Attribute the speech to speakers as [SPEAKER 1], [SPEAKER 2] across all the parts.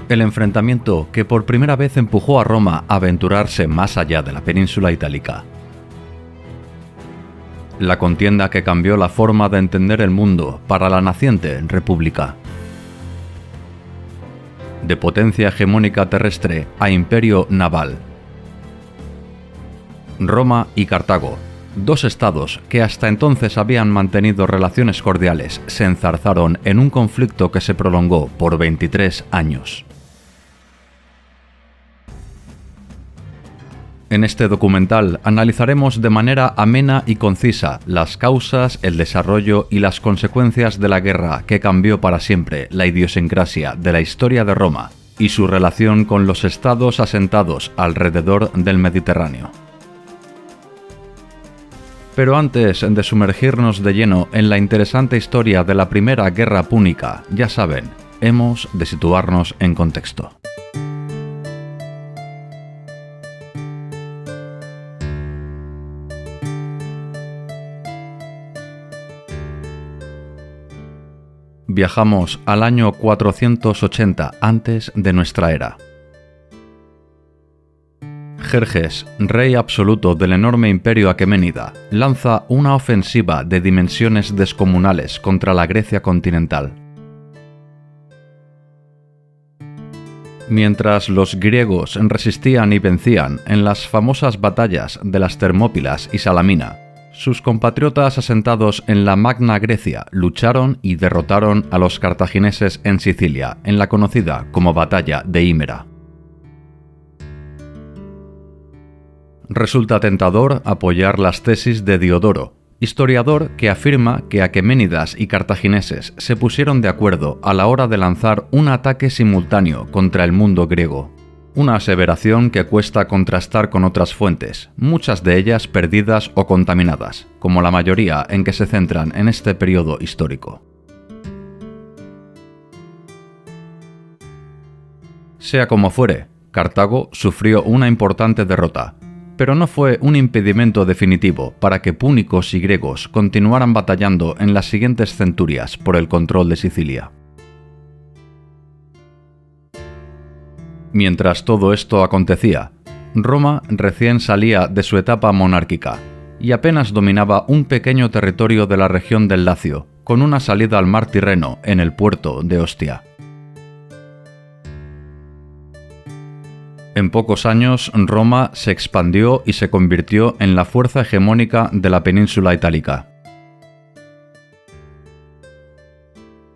[SPEAKER 1] El enfrentamiento que por primera vez empujó a Roma a aventurarse más allá de la península itálica. La contienda que cambió la forma de entender el mundo para la naciente república. De potencia hegemónica terrestre a imperio naval. Roma y Cartago, dos estados que hasta entonces habían mantenido relaciones cordiales, se enzarzaron en un conflicto que se prolongó por 23 años. En este documental analizaremos de manera amena y concisa las causas, el desarrollo y las consecuencias de la guerra que cambió para siempre la idiosincrasia de la historia de Roma y su relación con los estados asentados alrededor del Mediterráneo. Pero antes de sumergirnos de lleno en la interesante historia de la Primera Guerra Púnica, ya saben, hemos de situarnos en contexto. Viajamos al año 480 antes de nuestra era. Jerjes, rey absoluto del enorme imperio aqueménida, lanza una ofensiva de dimensiones descomunales contra la Grecia continental. Mientras los griegos resistían y vencían en las famosas batallas de las Termópilas y Salamina, sus compatriotas asentados en la Magna Grecia lucharon y derrotaron a los cartagineses en Sicilia, en la conocida como Batalla de Himera. Resulta tentador apoyar las tesis de Diodoro, historiador que afirma que aqueménidas y cartagineses se pusieron de acuerdo a la hora de lanzar un ataque simultáneo contra el mundo griego. Una aseveración que cuesta contrastar con otras fuentes, muchas de ellas perdidas o contaminadas, como la mayoría en que se centran en este periodo histórico. Sea como fuere, Cartago sufrió una importante derrota, pero no fue un impedimento definitivo para que púnicos y griegos continuaran batallando en las siguientes centurias por el control de Sicilia. Mientras todo esto acontecía, Roma recién salía de su etapa monárquica y apenas dominaba un pequeño territorio de la región del Lacio, con una salida al mar Tirreno en el puerto de Ostia. En pocos años, Roma se expandió y se convirtió en la fuerza hegemónica de la península itálica.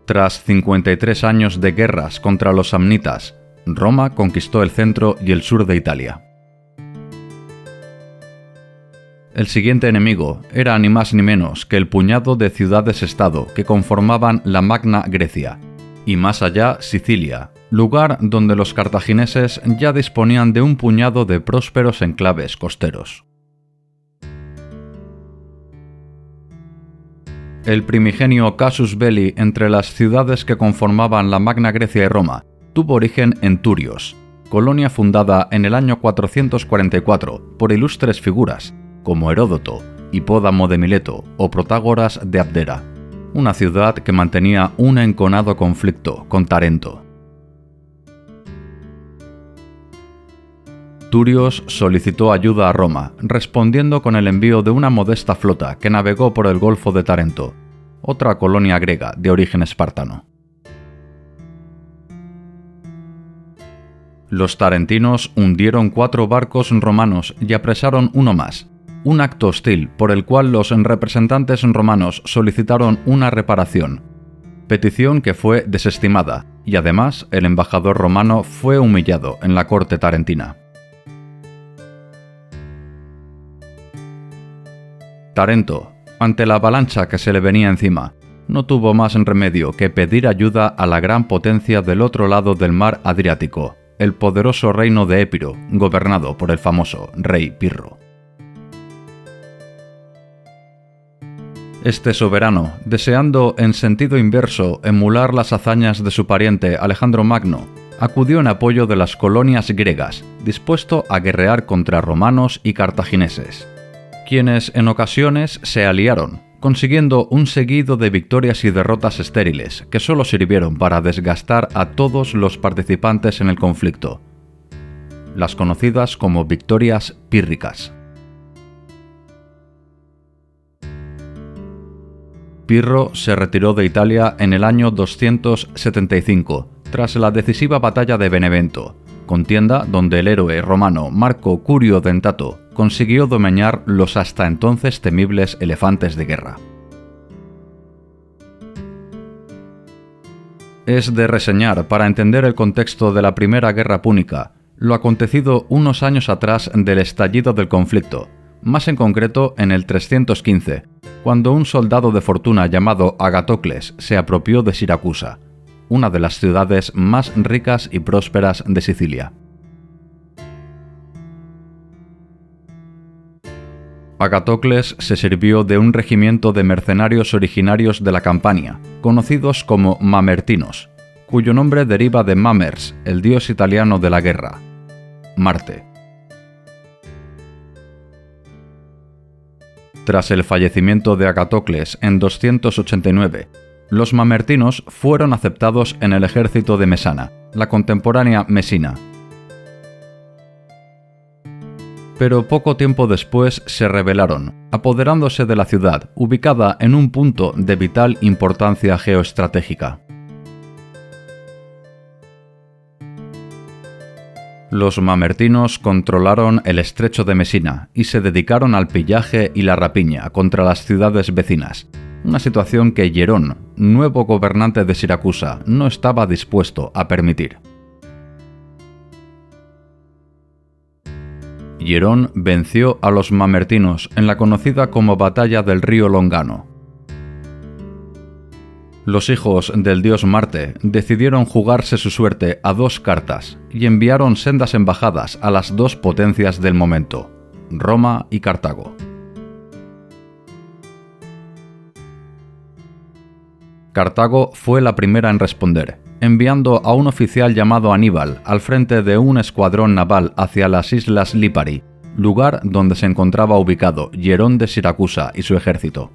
[SPEAKER 1] Tras 53 años de guerras contra los samnitas, Roma conquistó el centro y el sur de Italia. El siguiente enemigo era ni más ni menos que el puñado de ciudades-estado que conformaban la Magna Grecia, y más allá Sicilia, lugar donde los cartagineses ya disponían de un puñado de prósperos enclaves costeros. El primigenio casus belli entre las ciudades que conformaban la Magna Grecia y Roma tuvo origen en Turios, colonia fundada en el año 444 por ilustres figuras como Heródoto, Hipódamo de Mileto o Protágoras de Abdera, una ciudad que mantenía un enconado conflicto con Tarento. Turios solicitó ayuda a Roma, respondiendo con el envío de una modesta flota que navegó por el Golfo de Tarento, otra colonia griega de origen espartano. Los tarentinos hundieron 4 barcos romanos y apresaron uno más, un acto hostil por el cual los representantes romanos solicitaron una reparación, petición que fue desestimada, y además el embajador romano fue humillado en la corte tarentina. Tarento, ante la avalancha que se le venía encima, no tuvo más remedio que pedir ayuda a la gran potencia del otro lado del mar Adriático, el poderoso reino de Épiro, gobernado por el famoso rey Pirro. Este soberano, deseando en sentido inverso emular las hazañas de su pariente Alejandro Magno, acudió en apoyo de las colonias griegas, dispuesto a guerrear contra romanos y cartagineses, quienes en ocasiones se aliaron, consiguiendo un seguido de victorias y derrotas estériles que solo sirvieron para desgastar a todos los participantes en el conflicto, las conocidas como victorias pírricas. Pirro se retiró de Italia en el año 275, tras la decisiva batalla de Benevento, contienda donde el héroe romano Marco Curio Dentato consiguió domeñar los hasta entonces temibles elefantes de guerra. Es de reseñar, para entender el contexto de la Primera Guerra Púnica, lo acontecido unos años atrás del estallido del conflicto, más en concreto en el 315, cuando un soldado de fortuna llamado Agatocles se apropió de Siracusa, una de las ciudades más ricas y prósperas de Sicilia. Agatocles se sirvió de un regimiento de mercenarios originarios de la Campania, conocidos como mamertinos, cuyo nombre deriva de Mamers, el dios italiano de la guerra, Marte. Tras el fallecimiento de Agatocles en 289, los mamertinos fueron aceptados en el ejército de Mesana, la contemporánea Mesina. Pero poco tiempo después se rebelaron, apoderándose de la ciudad, ubicada en un punto de vital importancia geoestratégica. Los mamertinos controlaron el estrecho de Mesina y se dedicaron al pillaje y la rapiña contra las ciudades vecinas, una situación que Hierón, nuevo gobernante de Siracusa, no estaba dispuesto a permitir. Hierón venció a los mamertinos en la conocida como Batalla del río Longano. Los hijos del dios Marte decidieron jugarse su suerte a dos cartas y enviaron sendas embajadas a las dos potencias del momento, Roma y Cartago. Cartago fue la primera en responder, enviando a un oficial llamado Aníbal al frente de un escuadrón naval hacia las islas Lipari, lugar donde se encontraba ubicado Hierón de Siracusa y su ejército.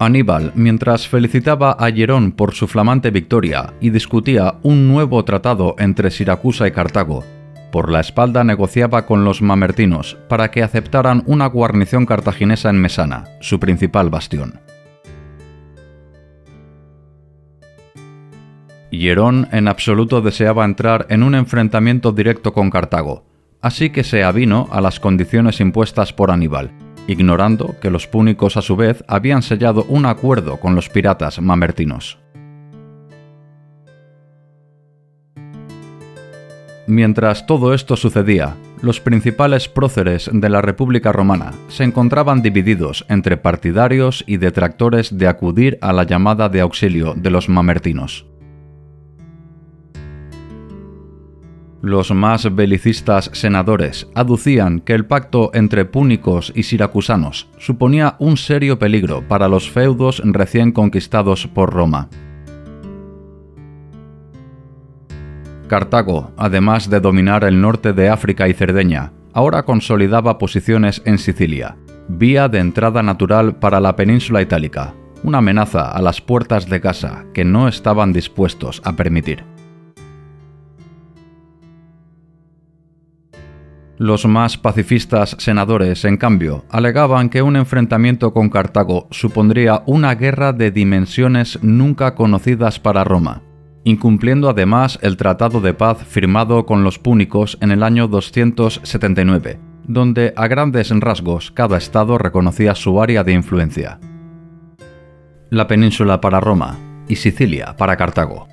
[SPEAKER 1] Aníbal, mientras felicitaba a Hierón por su flamante victoria y discutía un nuevo tratado entre Siracusa y Cartago, por la espalda negociaba con los mamertinos para que aceptaran una guarnición cartaginesa en Mesana, su principal bastión. Hierón en absoluto deseaba entrar en un enfrentamiento directo con Cartago, así que se avino a las condiciones impuestas por Aníbal, ignorando que los púnicos a su vez habían sellado un acuerdo con los piratas mamertinos. Mientras todo esto sucedía, los principales próceres de la República Romana se encontraban divididos entre partidarios y detractores de acudir a la llamada de auxilio de los mamertinos. Los más belicistas senadores aducían que el pacto entre púnicos y siracusanos suponía un serio peligro para los feudos recién conquistados por Roma. Cartago, además de dominar el norte de África y Cerdeña, ahora consolidaba posiciones en Sicilia, vía de entrada natural para la península itálica, una amenaza a las puertas de casa que no estaban dispuestos a permitir. Los más pacifistas senadores, en cambio, alegaban que un enfrentamiento con Cartago supondría una guerra de dimensiones nunca conocidas para Roma, incumpliendo además el tratado de paz firmado con los púnicos en el año 279, donde a grandes rasgos cada estado reconocía su área de influencia. La península para Roma y Sicilia para Cartago.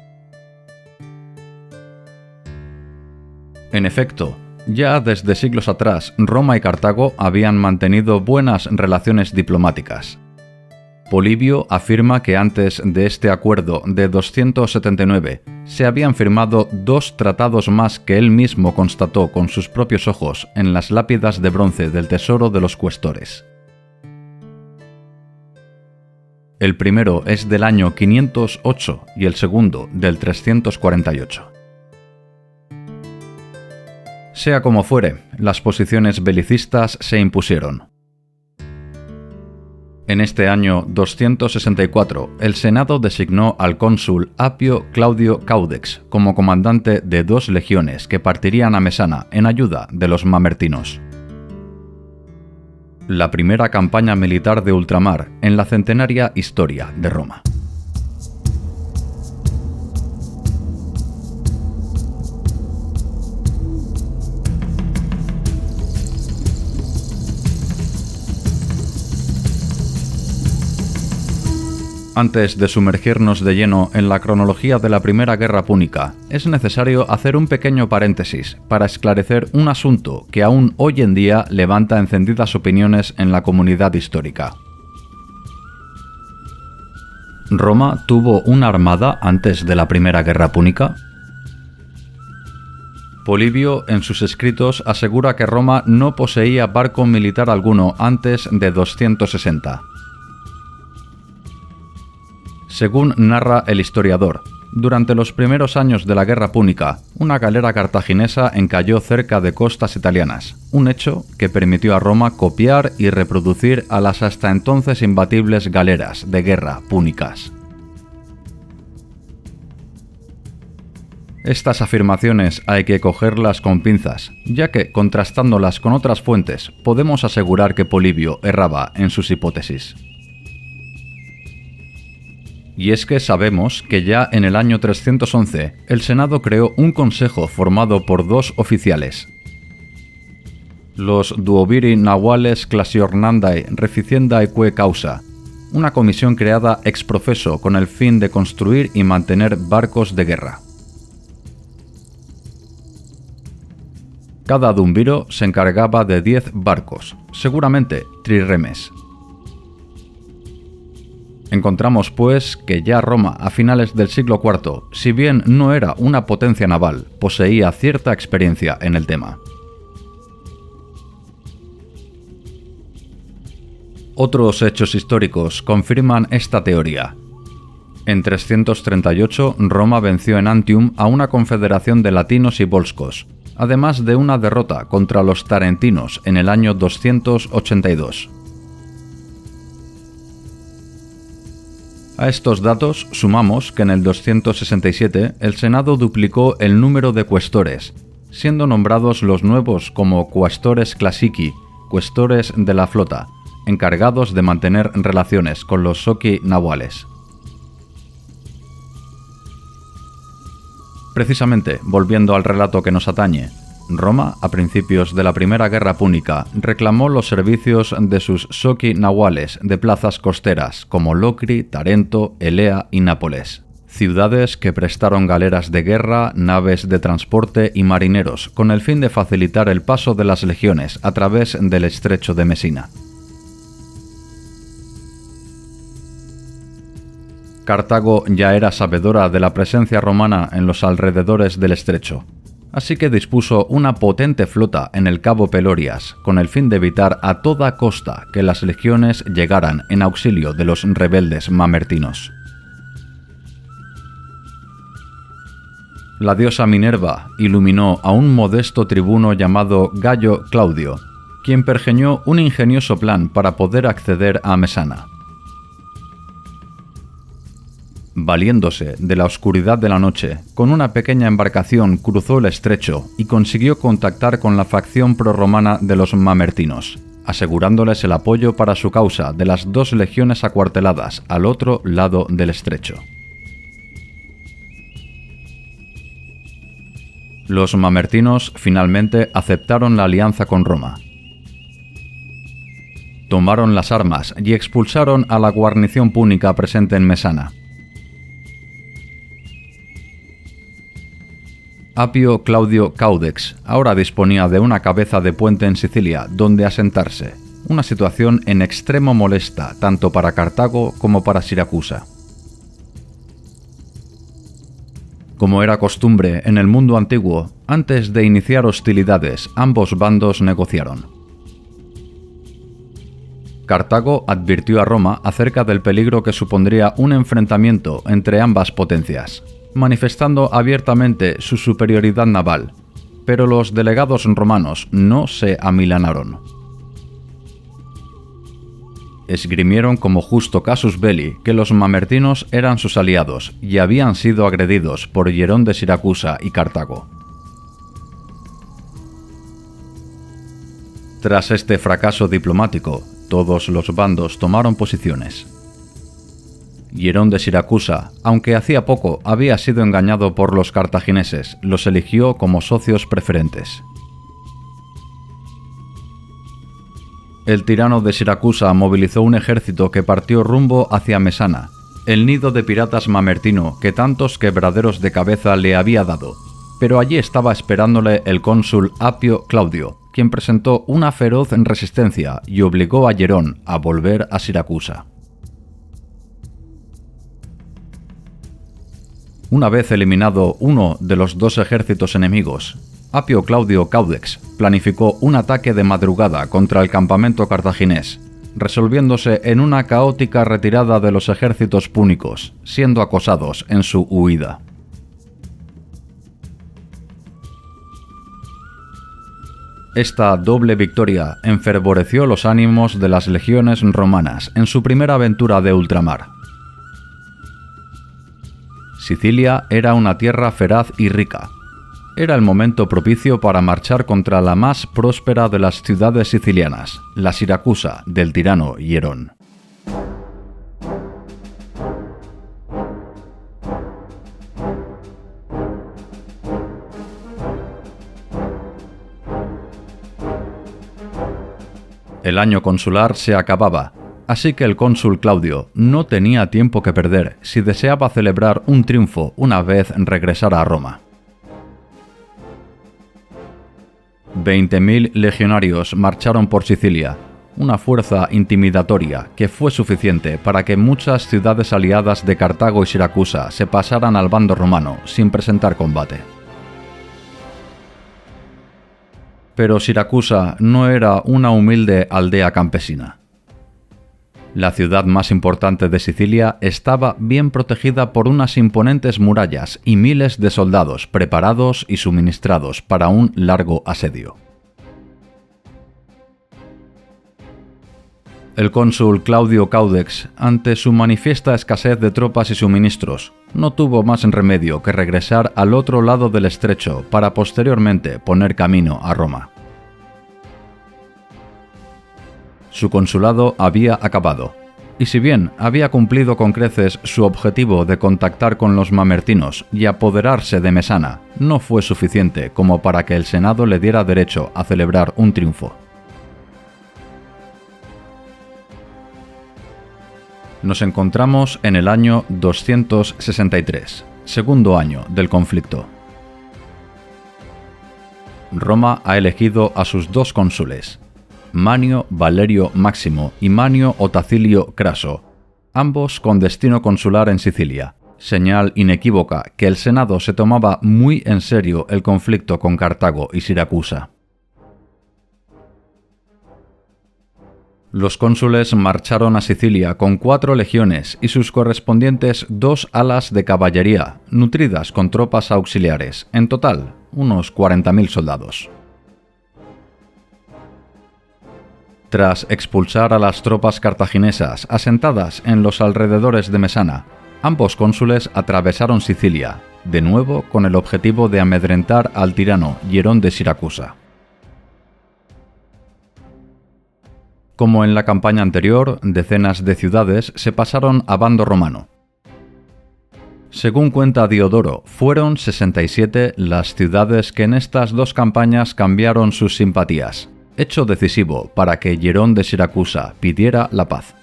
[SPEAKER 1] En efecto, ya desde siglos atrás, Roma y Cartago habían mantenido buenas relaciones diplomáticas. Polibio afirma que antes de este acuerdo de 279 se habían firmado dos tratados más que él mismo constató con sus propios ojos en las lápidas de bronce del tesoro de los cuestores. El primero es del año 508 y el segundo del 348. Sea como fuere, las posiciones belicistas se impusieron. En este año 264, el Senado designó al cónsul Apio Claudio Caudex como comandante de 2 legiones que partirían a Mesana en ayuda de los mamertinos. La primera campaña militar de ultramar en la centenaria historia de Roma. Antes de sumergirnos de lleno en la cronología de la Primera Guerra Púnica, es necesario hacer un pequeño paréntesis para esclarecer un asunto que aún hoy en día levanta encendidas opiniones en la comunidad histórica. ¿Roma tuvo una armada antes de la Primera Guerra Púnica? Polibio, en sus escritos, asegura que Roma no poseía barco militar alguno antes de 260. Según narra el historiador, durante los primeros años de la Guerra Púnica, una galera cartaginesa encalló cerca de costas italianas, un hecho que permitió a Roma copiar y reproducir a las hasta entonces imbatibles galeras de guerra púnicas. Estas afirmaciones hay que cogerlas con pinzas, ya que, contrastándolas con otras fuentes, podemos asegurar que Polibio erraba en sus hipótesis. Y es que sabemos que ya en el año 311 el Senado creó un consejo formado por 2 oficiales. Los duoviri nahuales classiornandae reficiendaeque causa, una comisión creada ex professo con el fin de construir y mantener barcos de guerra. Cada duumviro se encargaba de 10 barcos, seguramente trirremes. Encontramos, pues, que ya Roma, a finales del siglo IV, si bien no era una potencia naval, poseía cierta experiencia en el tema. Otros hechos históricos confirman esta teoría. En 338, Roma venció en Antium a una confederación de latinos y volscos, además de una derrota contra los tarentinos en el año 282. A estos datos sumamos que en el 267 el Senado duplicó el número de cuestores, siendo nombrados los nuevos como quaestores classici, cuestores de la flota, encargados de mantener relaciones con los soci nahuales. Precisamente, volviendo al relato que nos atañe, Roma, a principios de la Primera Guerra Púnica, reclamó los servicios de sus soci nahuales de plazas costeras como Locri, Tarento, Elea y Nápoles, ciudades que prestaron galeras de guerra, naves de transporte y marineros con el fin de facilitar el paso de las legiones a través del estrecho de Mesina. Cartago ya era sabedora de la presencia romana en los alrededores del estrecho, así que dispuso una potente flota en el cabo Pelorias, con el fin de evitar a toda costa que las legiones llegaran en auxilio de los rebeldes mamertinos. La diosa Minerva iluminó a un modesto tribuno llamado Gayo Claudio, quien pergeñó un ingenioso plan para poder acceder a Mesana. Valiéndose de la oscuridad de la noche, con una pequeña embarcación cruzó el estrecho y consiguió contactar con la facción prorromana de los mamertinos, asegurándoles el apoyo para su causa de las 2 legiones acuarteladas al otro lado del estrecho. Los mamertinos finalmente aceptaron la alianza con Roma. Tomaron las armas y expulsaron a la guarnición púnica presente en Mesana. Apio Claudio Caudex ahora disponía de una cabeza de puente en Sicilia donde asentarse, una situación en extremo molesta tanto para Cartago como para Siracusa. Como era costumbre en el mundo antiguo, antes de iniciar hostilidades, ambos bandos negociaron. Cartago advirtió a Roma acerca del peligro que supondría un enfrentamiento entre ambas potencias, manifestando abiertamente su superioridad naval, pero los delegados romanos no se amilanaron. Esgrimieron como justo casus belli que los mamertinos eran sus aliados y habían sido agredidos por Hierón de Siracusa y Cartago. Tras este fracaso diplomático, todos los bandos tomaron posiciones. Hierón de Siracusa, aunque hacía poco había sido engañado por los cartagineses, los eligió como socios preferentes. El tirano de Siracusa movilizó un ejército que partió rumbo hacia Mesana, el nido de piratas mamertino que tantos quebraderos de cabeza le había dado, pero allí estaba esperándole el cónsul Apio Claudio, quien presentó una feroz resistencia y obligó a Hierón a volver a Siracusa. Una vez eliminado uno de los dos ejércitos enemigos, Apio Claudio Caudex planificó un ataque de madrugada contra el campamento cartaginés, resolviéndose en una caótica retirada de los ejércitos púnicos, siendo acosados en su huida. Esta doble victoria enfervoreció los ánimos de las legiones romanas en su primera aventura de ultramar. Sicilia era una tierra feraz y rica. Era el momento propicio para marchar contra la más próspera de las ciudades sicilianas, la Siracusa del tirano Hierón. El año consular se acababa, así que el cónsul Claudio no tenía tiempo que perder si deseaba celebrar un triunfo una vez regresara a Roma. 20.000 legionarios marcharon por Sicilia, una fuerza intimidatoria que fue suficiente para que muchas ciudades aliadas de Cartago y Siracusa se pasaran al bando romano sin presentar combate. Pero Siracusa no era una humilde aldea campesina. La ciudad más importante de Sicilia estaba bien protegida por unas imponentes murallas y miles de soldados preparados y suministrados para un largo asedio. El cónsul Claudio Caudex, ante su manifiesta escasez de tropas y suministros, no tuvo más remedio que regresar al otro lado del estrecho para posteriormente poner camino a Roma. Su consulado había acabado, y si bien había cumplido con creces su objetivo de contactar con los mamertinos y apoderarse de Mesana, no fue suficiente como para que el Senado le diera derecho a celebrar un triunfo. Nos encontramos en el año 263, segundo año del conflicto. Roma ha elegido a sus dos cónsules, Manio Valerio Máximo y Manio Otacilio Craso, ambos con destino consular en Sicilia, señal inequívoca que el Senado se tomaba muy en serio el conflicto con Cartago y Siracusa. Los cónsules marcharon a Sicilia con 4 legiones y sus correspondientes 2 alas de caballería, nutridas con tropas auxiliares, en total, unos 40.000 soldados. Tras expulsar a las tropas cartaginesas asentadas en los alrededores de Mesana, ambos cónsules atravesaron Sicilia, de nuevo con el objetivo de amedrentar al tirano Hierón de Siracusa. Como en la campaña anterior, decenas de ciudades se pasaron a bando romano. Según cuenta Diodoro, fueron 67 las ciudades que en estas dos campañas cambiaron sus simpatías, hecho decisivo para que Hierón de Siracusa pidiera la paz.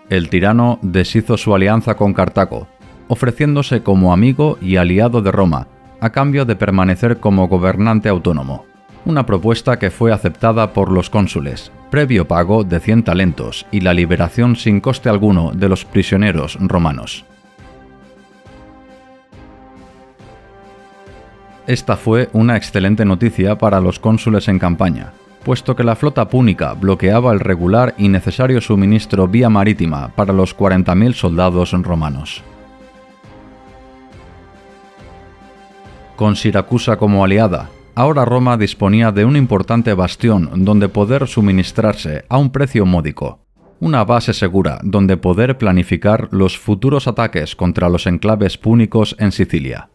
[SPEAKER 1] El tirano deshizo su alianza con Cartago, ofreciéndose como amigo y aliado de Roma, a cambio de permanecer como gobernante autónomo. Una propuesta que fue aceptada por los cónsules, previo pago de 100 talentos y la liberación sin coste alguno de los prisioneros romanos. Esta fue una excelente noticia para los cónsules en campaña, puesto que la flota púnica bloqueaba el regular y necesario suministro vía marítima para los 40.000 soldados romanos. Con Siracusa como aliada, ahora Roma disponía de un importante bastión donde poder suministrarse a un precio módico, una base segura donde poder planificar los futuros ataques contra los enclaves púnicos en Sicilia.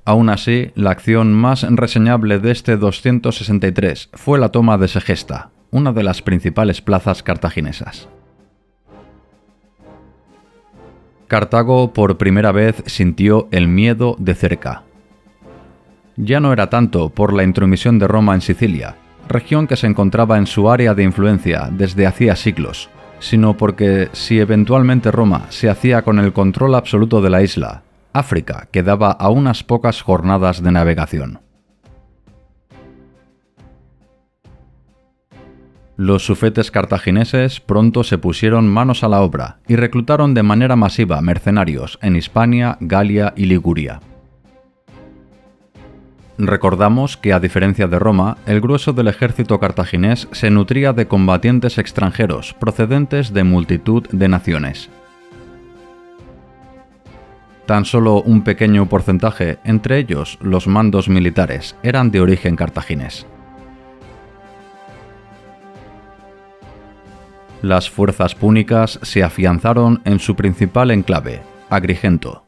[SPEAKER 1] Aún así, la acción más reseñable de este 263 fue la toma de Segesta, una de las principales plazas cartaginesas. Cartago por primera vez sintió el miedo de cerca. Ya no era tanto por la intromisión de Roma en Sicilia, región que se encontraba en su área de influencia desde hacía siglos, sino porque si eventualmente Roma se hacía con el control absoluto de la isla, África quedaba a unas pocas jornadas de navegación. Los sufetes cartagineses pronto se pusieron manos a la obra y reclutaron de manera masiva mercenarios en Hispania, Galia y Liguria. Recordamos que, a diferencia de Roma, el grueso del ejército cartaginés se nutría de combatientes extranjeros procedentes de multitud de naciones. Tan solo un pequeño porcentaje, entre ellos los mandos militares, eran de origen cartaginés. Las fuerzas púnicas se afianzaron en su principal enclave, Agrigento.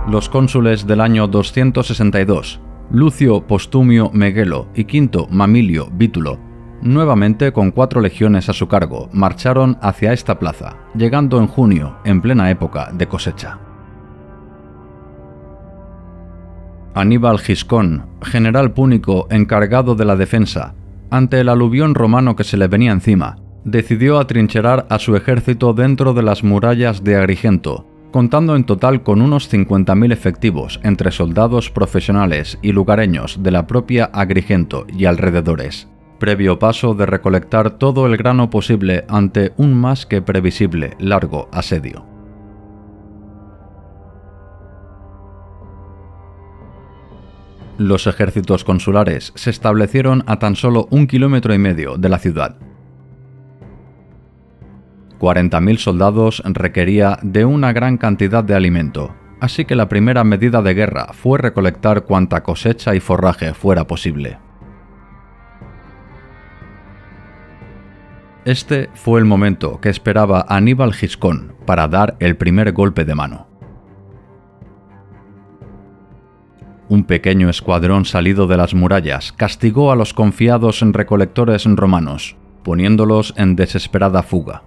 [SPEAKER 1] Los cónsules del año 262, Lucio Postumio Megelo y Quinto Mamilio Vítulo, nuevamente con 4 legiones a su cargo, marcharon hacia esta plaza, llegando en junio, en plena época de cosecha. Aníbal Giscón, general púnico encargado de la defensa, ante el aluvión romano que se le venía encima, decidió atrincherar a su ejército dentro de las murallas de Agrigento, contando en total con unos 50.000 efectivos entre soldados profesionales y lugareños de la propia Agrigento y alrededores, previo paso de recolectar todo el grano posible ante un más que previsible largo asedio. Los ejércitos consulares se establecieron a tan solo 1,5 kilómetros de la ciudad. 40.000 soldados requería de una gran cantidad de alimento, así que la primera medida de guerra fue recolectar cuanta cosecha y forraje fuera posible. Este fue el momento que esperaba Aníbal Giscón para dar el primer golpe de mano. Un pequeño escuadrón salido de las murallas castigó a los confiados recolectores romanos, poniéndolos en desesperada fuga.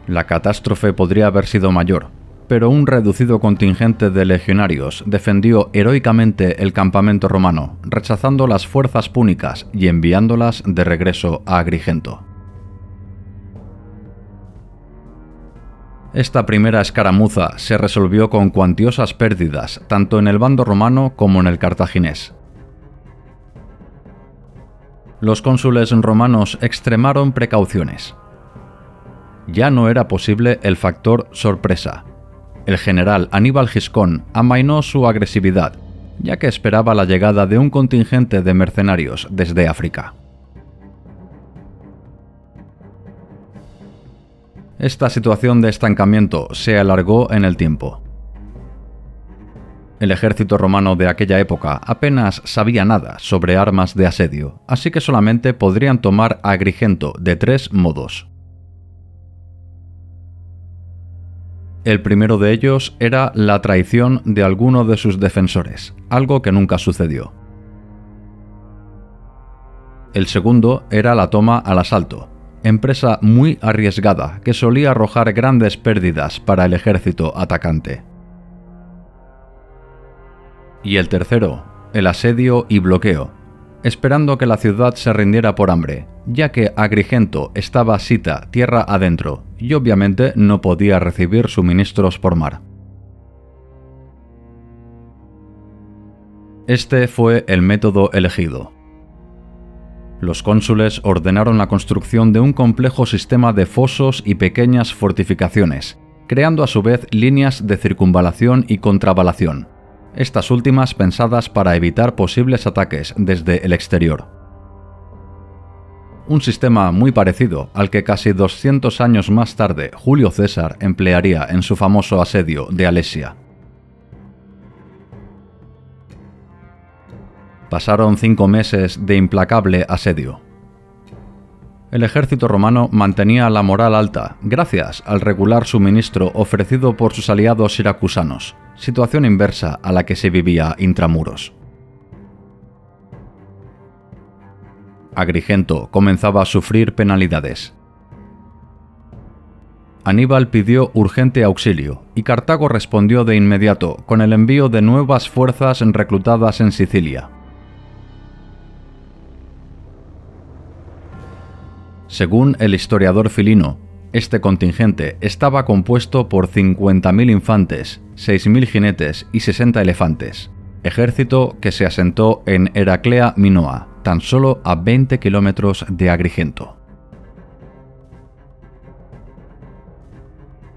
[SPEAKER 1] La catástrofe podría haber sido mayor, pero un reducido contingente de legionarios defendió heroicamente el campamento romano, rechazando las fuerzas púnicas y enviándolas de regreso a Agrigento. Esta primera escaramuza se resolvió con cuantiosas pérdidas, tanto en el bando romano como en el cartaginés. Los cónsules romanos extremaron precauciones. Ya no era posible el factor sorpresa. El general Aníbal Giscón amainó su agresividad, ya que esperaba la llegada de un contingente de mercenarios desde África. Esta situación de estancamiento se alargó en el tiempo. El ejército romano de aquella época apenas sabía nada sobre armas de asedio, así que solamente podrían tomar Agrigento de 3 modos. El primero de ellos era la traición de alguno de sus defensores, algo que nunca sucedió. El segundo era la toma al asalto, empresa muy arriesgada que solía arrojar grandes pérdidas para el ejército atacante. Y el tercero, el asedio y bloqueo, esperando que la ciudad se rindiera por hambre, ya que Agrigento estaba sita tierra adentro y obviamente no podía recibir suministros por mar. Este fue el método elegido. Los cónsules ordenaron la construcción de un complejo sistema de fosos y pequeñas fortificaciones, creando a su vez líneas de circunvalación y contravalación, estas últimas pensadas para evitar posibles ataques desde el exterior. Un sistema muy parecido al que casi 200 años más tarde Julio César emplearía en su famoso asedio de Alesia. Pasaron 5 meses de implacable asedio. El ejército romano mantenía la moral alta gracias al regular suministro ofrecido por sus aliados siracusanos, situación inversa a la que se vivía intramuros. Agrigento comenzaba a sufrir penalidades. Aníbal pidió urgente auxilio y Cartago respondió de inmediato con el envío de nuevas fuerzas reclutadas en Sicilia. Según el historiador Filino, este contingente estaba compuesto por 50.000 infantes, 6.000 jinetes y 60 elefantes, ejército que se asentó en Heraclea Minoa, tan solo a 20 kilómetros de Agrigento.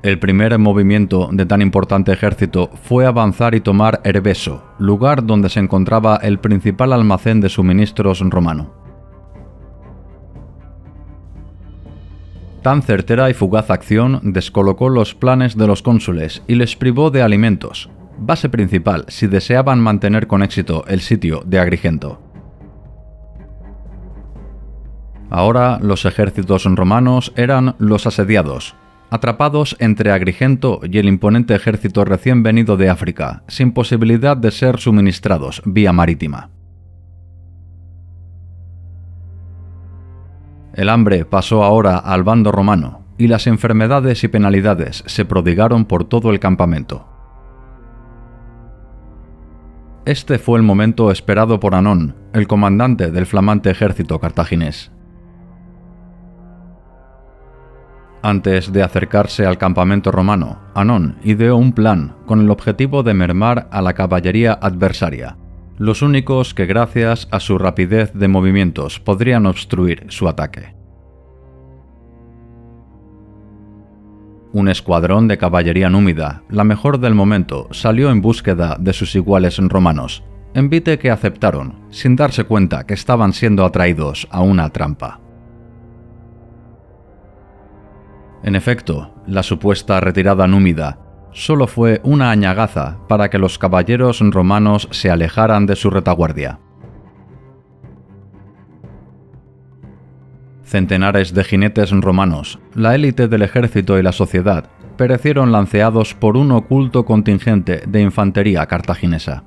[SPEAKER 1] El primer movimiento de tan importante ejército fue avanzar y tomar Herbeso, lugar donde se encontraba el principal almacén de suministros romano. Tan certera y fugaz acción descolocó los planes de los cónsules y les privó de alimentos, base principal si deseaban mantener con éxito el sitio de Agrigento. Ahora los ejércitos romanos eran los asediados, atrapados entre Agrigento y el imponente ejército recién venido de África, sin posibilidad de ser suministrados vía marítima. El hambre pasó ahora al bando romano, y las enfermedades y penalidades se prodigaron por todo el campamento. Este fue el momento esperado por Anón, el comandante del flamante ejército cartaginés. Antes de acercarse al campamento romano, Anón ideó un plan con el objetivo de mermar a la caballería adversaria, los únicos que gracias a su rapidez de movimientos podrían obstruir su ataque. Un escuadrón de caballería númida, la mejor del momento, salió en búsqueda de sus iguales romanos, envite que aceptaron, sin darse cuenta que estaban siendo atraídos a una trampa. En efecto, la supuesta retirada númida solo fue una añagaza para que los caballeros romanos se alejaran de su retaguardia. Centenares de jinetes romanos, la élite del ejército y la sociedad, perecieron lanceados por un oculto contingente de infantería cartaginesa.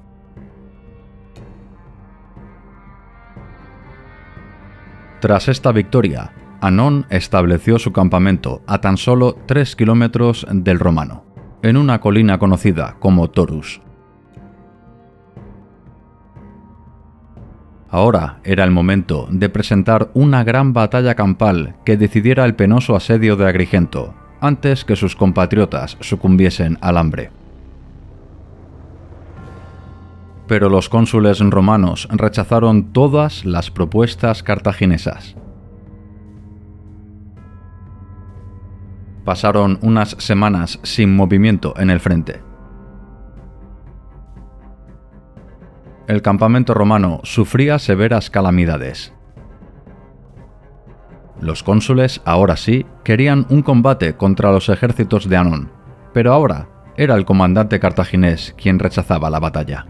[SPEAKER 1] Tras esta victoria, Anón estableció su campamento a tan solo 3 kilómetros del romano, en una colina conocida como Torus. Ahora era el momento de presentar una gran batalla campal que decidiera el penoso asedio de Agrigento, antes que sus compatriotas sucumbiesen al hambre. Pero los cónsules romanos rechazaron todas las propuestas cartaginesas. Pasaron unas semanas sin movimiento en el frente. El campamento romano sufría severas calamidades. Los cónsules, ahora sí, querían un combate contra los ejércitos de Anón, pero ahora era el comandante cartaginés quien rechazaba la batalla.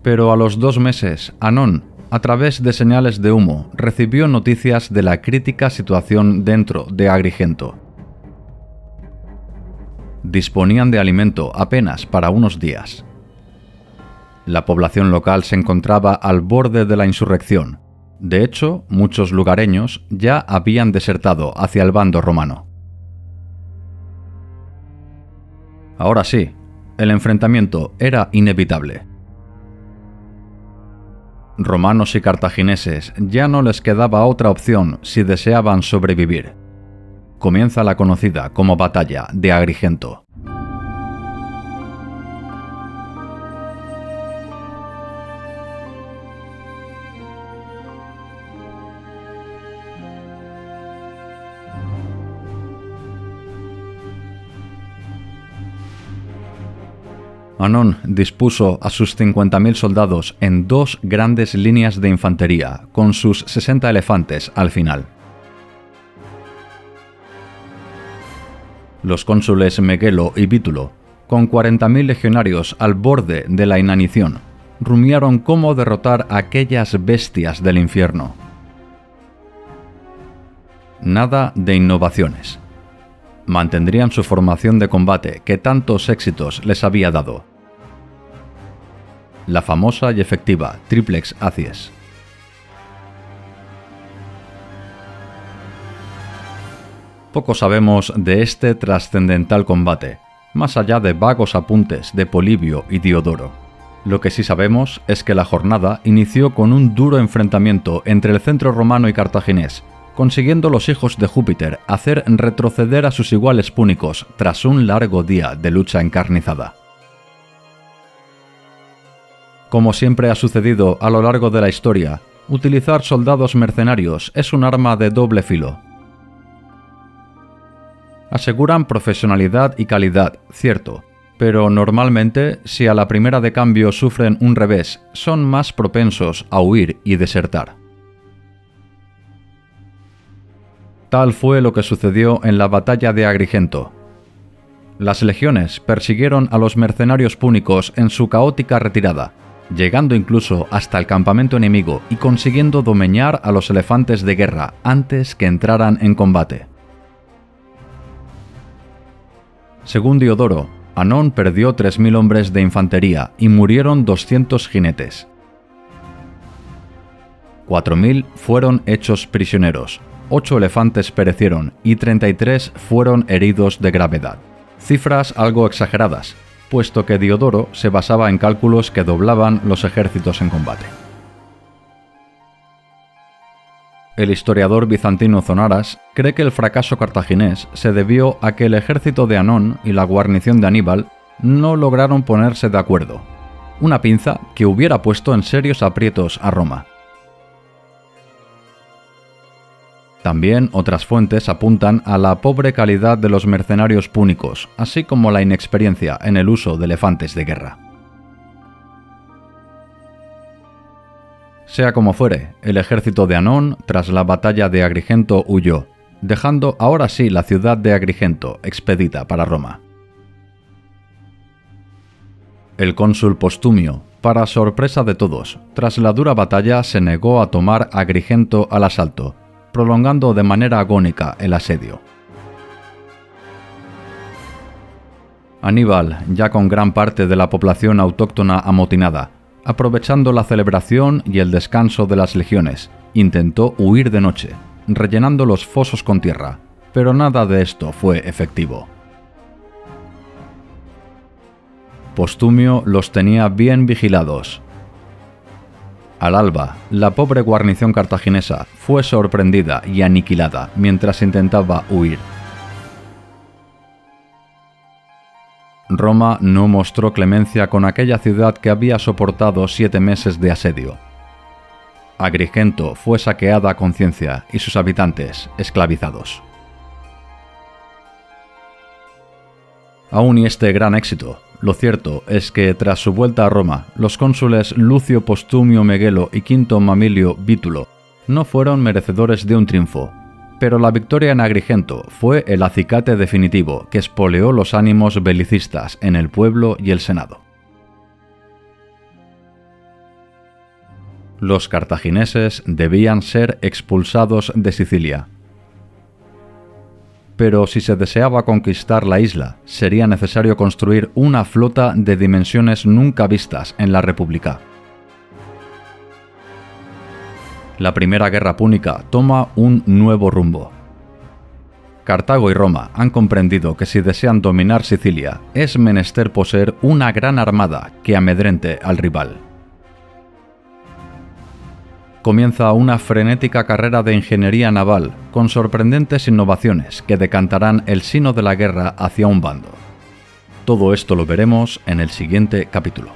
[SPEAKER 1] Pero a los 2 meses, Anón, a través de señales de humo, recibió noticias de la crítica situación dentro de Agrigento. Disponían de alimento apenas para unos días. La población local se encontraba al borde de la insurrección. De hecho, muchos lugareños ya habían desertado hacia el bando romano. Ahora sí, el enfrentamiento era inevitable. Romanos y cartagineses ya no les quedaba otra opción si deseaban sobrevivir. Comienza la conocida como Batalla de Agrigento. Anón dispuso a sus 50.000 soldados en 2 grandes líneas de infantería, con sus 60 elefantes al final. Los cónsules Megelo y Bítulo, con 40.000 legionarios al borde de la inanición, rumiaron cómo derrotar a aquellas bestias del infierno. Nada de innovaciones. Mantendrían su formación de combate que tantos éxitos les había dado. La famosa y efectiva Triplex Acies. Poco sabemos de este trascendental combate, más allá de vagos apuntes de Polibio y Diodoro. Lo que sí sabemos es que la jornada inició con un duro enfrentamiento entre el centro romano y cartaginés, consiguiendo los hijos de Júpiter hacer retroceder a sus iguales púnicos tras un largo día de lucha encarnizada. Como siempre ha sucedido a lo largo de la historia, utilizar soldados mercenarios es un arma de doble filo. Aseguran profesionalidad y calidad, cierto, pero normalmente, si a la primera de cambio sufren un revés, son más propensos a huir y desertar. Tal fue lo que sucedió en la batalla de Agrigento. Las legiones persiguieron a los mercenarios púnicos en su caótica retirada, llegando incluso hasta el campamento enemigo y consiguiendo domeñar a los elefantes de guerra antes que entraran en combate. Según Diodoro, Anón perdió 3.000 hombres de infantería y murieron 200 jinetes. 4.000 fueron hechos prisioneros, 8 elefantes perecieron y 33 fueron heridos de gravedad. Cifras algo exageradas, puesto que Diodoro se basaba en cálculos que doblaban los ejércitos en combate. El historiador bizantino Zonaras cree que el fracaso cartaginés se debió a que el ejército de Anón y la guarnición de Aníbal no lograron ponerse de acuerdo, una pinza que hubiera puesto en serios aprietos a Roma. También otras fuentes apuntan a la pobre calidad de los mercenarios púnicos, así como la inexperiencia en el uso de elefantes de guerra. Sea como fuere, el ejército de Anón, tras la batalla de Agrigento, huyó, dejando ahora sí la ciudad de Agrigento expedita para Roma. El cónsul Postumio, para sorpresa de todos, tras la dura batalla se negó a tomar Agrigento al asalto, prolongando de manera agónica el asedio. Aníbal, ya con gran parte de la población autóctona amotinada, aprovechando la celebración y el descanso de las legiones, intentó huir de noche, rellenando los fosos con tierra, pero nada de esto fue efectivo. Postumio los tenía bien vigilados. Al alba, la pobre guarnición cartaginesa fue sorprendida y aniquilada mientras intentaba huir. Roma no mostró clemencia con aquella ciudad que había soportado 7 meses de asedio. Agrigento fue saqueada a conciencia y sus habitantes esclavizados. Aún y este gran éxito, lo cierto es que tras su vuelta a Roma, los cónsules Lucio Postumio Megelo y Quinto Mamilio Bítulo no fueron merecedores de un triunfo, pero la victoria en Agrigento fue el acicate definitivo que espoleó los ánimos belicistas en el pueblo y el senado. Los cartagineses debían ser expulsados de Sicilia. Pero si se deseaba conquistar la isla, sería necesario construir una flota de dimensiones nunca vistas en la República. La Primera Guerra Púnica toma un nuevo rumbo. Cartago y Roma han comprendido que si desean dominar Sicilia, es menester poseer una gran armada que amedrente al rival. Comienza una frenética carrera de ingeniería naval, con sorprendentes innovaciones que decantarán el sino de la guerra hacia un bando. Todo esto lo veremos en el siguiente capítulo.